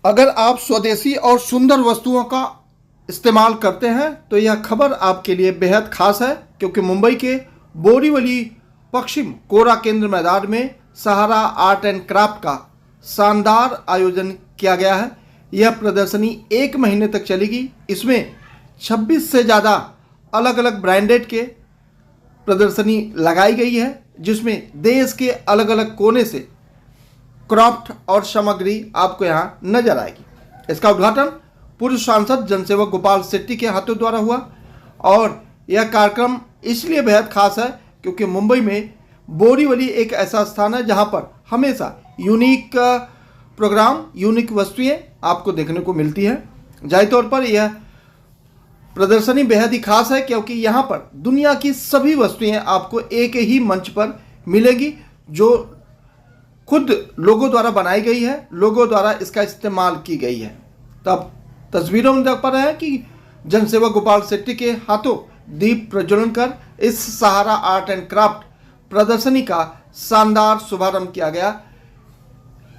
अगर आप स्वदेशी और सुंदर वस्तुओं का इस्तेमाल करते हैं तो यह खबर आपके लिए बेहद खास है, क्योंकि मुंबई के बोरीवली पश्चिम कोरा केंद्र मैदान में सहारा आर्ट एंड क्राफ्ट का शानदार आयोजन किया गया है। यह प्रदर्शनी 1 महीने तक चलेगी। इसमें 26 से ज़्यादा अलग अलग ब्रांडेड के प्रदर्शनी लगाई गई है, जिसमें देश के अलग अलग कोने से क्राफ्ट और सामग्री आपको यहाँ नजर आएगी। इसका उद्घाटन पूर्व सांसद जनसेवक गोपाल शेट्टी के हाथों द्वारा हुआ और यह कार्यक्रम इसलिए बेहद खास है क्योंकि मुंबई में बोरीवली एक ऐसा स्थान है जहाँ पर हमेशा यूनिक प्रोग्राम, यूनिक वस्तुएं आपको देखने को मिलती है। जाहिर तौर पर यह प्रदर्शनी बेहद ही खास है क्योंकि यहाँ पर दुनिया की सभी वस्तुएं आपको एक ही मंच पर मिलेगी, जो खुद लोगों द्वारा बनाई गई है, लोगों द्वारा इसका इस्तेमाल की गई है। तब तस्वीरों में देख पा रहे हैं कि जनसेवक गोपाल शेट्टी के हाथों दीप प्रज्वलन कर इस सहारा आर्ट एंड क्राफ्ट प्रदर्शनी का शानदार शुभारंभ किया गया।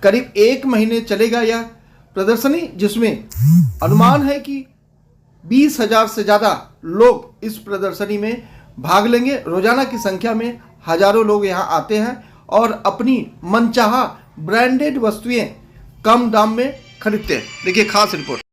करीब 1 महीने चलेगा यह प्रदर्शनी, जिसमें अनुमान है कि 20,000 से ज़्यादा लोग इस प्रदर्शनी में भाग लेंगे। रोजाना की संख्या में हजारों लोग यहाँ आते हैं और अपनी मनचाहा ब्रांडेड वस्तुएं कम दाम में खरीदते हैं। देखिए खास रिपोर्ट।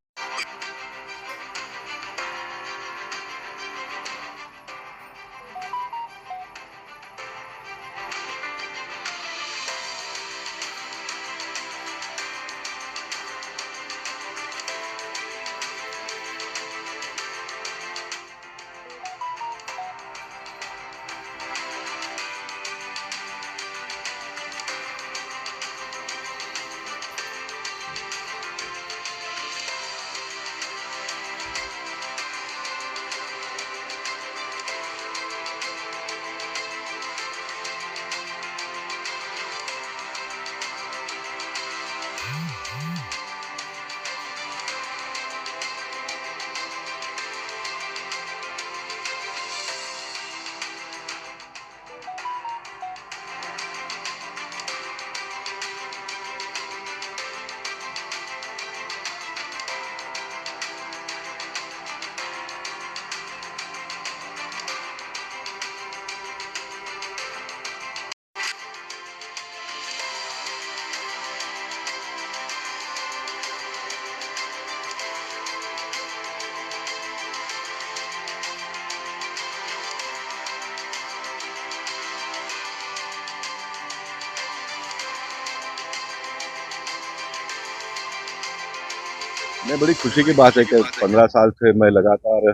नहीं, बड़ी खुशी की बात है कि 15 साल से मैं लगातार,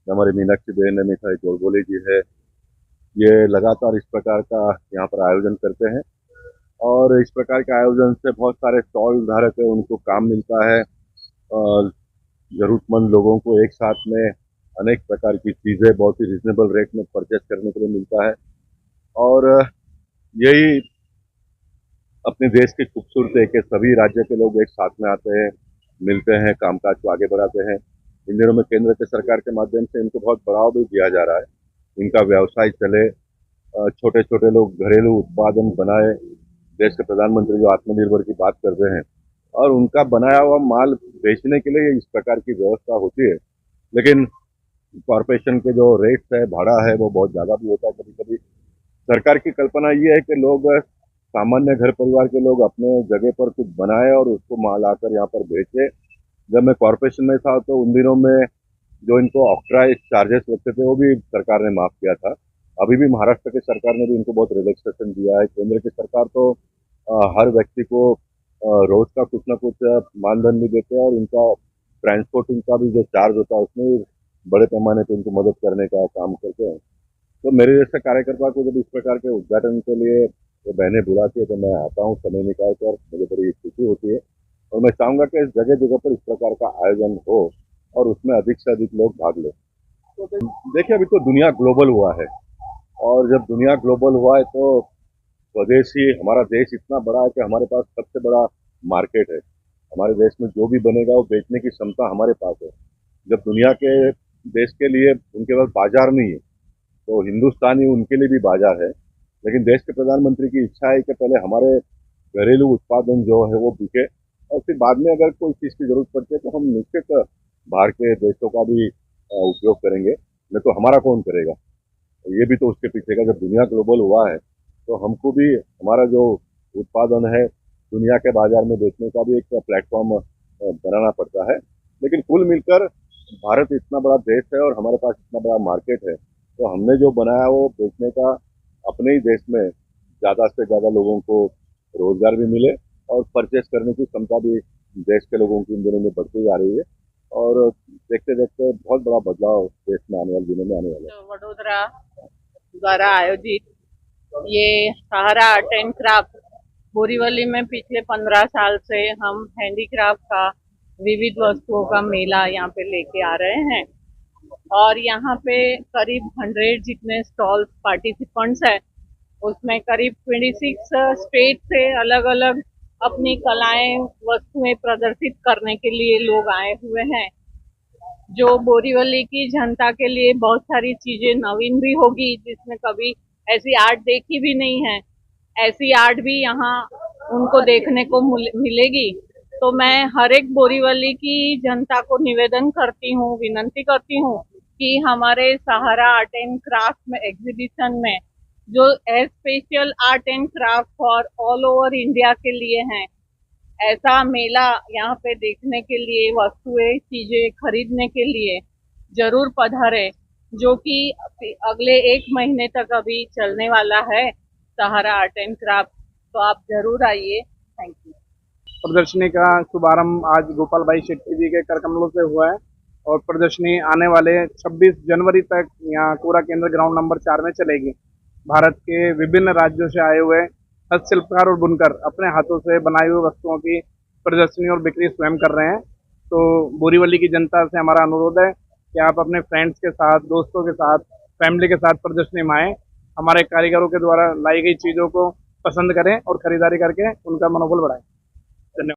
हमारी मीनाक्षी बहन ने, मिठाई गोलगोले जी है, ये लगातार इस प्रकार का यहाँ पर आयोजन करते हैं और इस प्रकार के आयोजन से बहुत सारे स्टॉल धारक है उनको काम मिलता है और जरूरतमंद लोगों को एक साथ में अनेक प्रकार की चीज़ें बहुत ही रिजनेबल रेट में परचेज करने के लिए मिलता है और यही अपने देश की खूबसूरती है कि सभी राज्य के लोग एक साथ में आते हैं, मिलते हैं, कामकाज को आगे बढ़ाते हैं। इन दिनों में केंद्र के सरकार के माध्यम से इनको बहुत बढ़ावा भी दिया जा रहा है, इनका व्यवसाय चले, छोटे छोटे लोग घरेलू उत्पादन बनाए। देश के प्रधानमंत्री जो आत्मनिर्भर की बात करते हैं और उनका बनाया हुआ माल बेचने के लिए इस प्रकार की व्यवस्था होती है, लेकिन कॉरपोरेशन के जो रेट्स है, भाड़ा है, वो बहुत ज़्यादा भी होता है। कभी कभी सरकार की कल्पना ये है कि लोग, सामान्य घर परिवार के लोग अपने जगह पर कुछ बनाए और उसको माल आकर यहाँ पर बेचे। जब मैं कॉरपोरेशन में था तो उन दिनों में जो इनको ऑक्ट्राइज चार्जेस लगते थे वो भी सरकार ने माफ किया था। अभी भी महाराष्ट्र की सरकार ने भी इनको बहुत रिलैक्सेशन दिया है। केंद्र की सरकार तो हर व्यक्ति को रोज का कुछ ना कुछ मानधन भी देते हैं और इनका ट्रांसपोर्टिंग का भी जो चार्ज होता है उसमें बड़े पैमाने पर इनको मदद करने का काम करते हैं। तो मेरे जैसे कार्यकर्ता को जब इस प्रकार के उद्घाटन के लिए वो बहनें बुलाती है तो मैं आता हूँ, समय निकाल कर, मुझे बड़ी खुशी होती है और मैं चाहूँगा कि इस जगह जगह पर इस प्रकार का आयोजन हो और उसमें अधिक से अधिक लोग भाग लें। तो देखिए, अभी तो दुनिया ग्लोबल हुआ है और जब दुनिया ग्लोबल हुआ है तो स्वदेशी, हमारा देश इतना बड़ा है कि हमारे पास सबसे बड़ा मार्केट है। हमारे देश में जो भी बनेगा वो बेचने की क्षमता हमारे पास है। जब दुनिया के देश के लिए उनके पास बाजार नहीं है तो हिंदुस्तानी उनके लिए भी बाजार है। लेकिन देश के प्रधानमंत्री की इच्छा है कि पहले हमारे घरेलू उत्पादन जो है वो बिके, और फिर बाद में अगर कोई चीज़ की जरूरत पड़ती है तो हम निश्चित बाहर के देशों का भी उपयोग करेंगे, नहीं तो हमारा कौन करेगा। ये भी तो उसके पीछे का, जब दुनिया ग्लोबल हुआ है तो हमको भी हमारा जो उत्पादन है दुनिया के बाजार में बेचने का भी एक प्लेटफॉर्म बनाना पड़ता है। लेकिन कुल मिलकर भारत इतना बड़ा देश है और हमारे पास इतना बड़ा मार्केट है, तो हमने जो बनाया वो बेचने का अपने ही देश में ज़्यादा से ज़्यादा लोगों को रोजगार भी मिले और परचेस करने की क्षमता भी देश के लोगों की इन दिनों में बढ़ती जा रही है, और देखते देखते बहुत बड़ा बदलाव देश में आने वाले दिनों में आने वाला है। तो वडोदरा द्वारा आयोजित ये सहारा आर्ट एंड क्राफ्ट बोरीवली में पिछले 15 साल से हम हैंडीक्राफ्ट का विविध वस्तुओं का मेला यहाँ पे लेके आ रहे हैं, और यहाँ पे करीब 100 जितने स्टॉल्स पार्टिसिपेंट्स हैं, उसमें करीब 26 स्टेट से अलग अलग अपनी कलाएं वस्तुएं प्रदर्शित करने के लिए लोग आए हुए हैं। जो बोरीवली की जनता के लिए बहुत सारी चीजें नवीन भी होगी, जिसमें कभी ऐसी आर्ट देखी भी नहीं है, ऐसी आर्ट भी यहाँ उनको देखने को मिलेगी। तो मैं हर एक बोरीवली की जनता को निवेदन करती हूँ, विनंती करती हूँ कि हमारे सहारा आर्ट एंड क्राफ्ट में एग्जीबिशन में जो special art and craft for all over India के लिए हैं, ऐसा मेला यहाँ पे देखने के लिए, वस्तुएं चीजें खरीदने के लिए जरूर पधारे, जो कि अगले 1 महीने तक अभी चलने वाला है सहारा आर्ट एंड क्राफ्ट। तो आप जरूर आइए। Thank you. प्रदर्शनी का शुभारंभ आज गोपाल भाई शेट्टी जी के कर कमलों से हुआ है, और प्रदर्शनी आने वाले 26 जनवरी तक यहाँ कोरा केंद्र ग्राउंड नंबर 4 में चलेगी। भारत के विभिन्न राज्यों से आए हुए हस्तशिल्पकार और बुनकर अपने हाथों से बनाई हुई वस्तुओं की प्रदर्शनी और बिक्री स्वयं कर रहे हैं। तो बोरीवली की जनता से हमारा अनुरोध है कि आप अपने फ्रेंड्स के साथ, दोस्तों के साथ, फैमिली के साथ प्रदर्शनी में आएँ, हमारे कारीगरों के द्वारा लाई गई चीज़ों को पसंद करें और खरीदारी करके उनका मनोबल बढ़ाएं।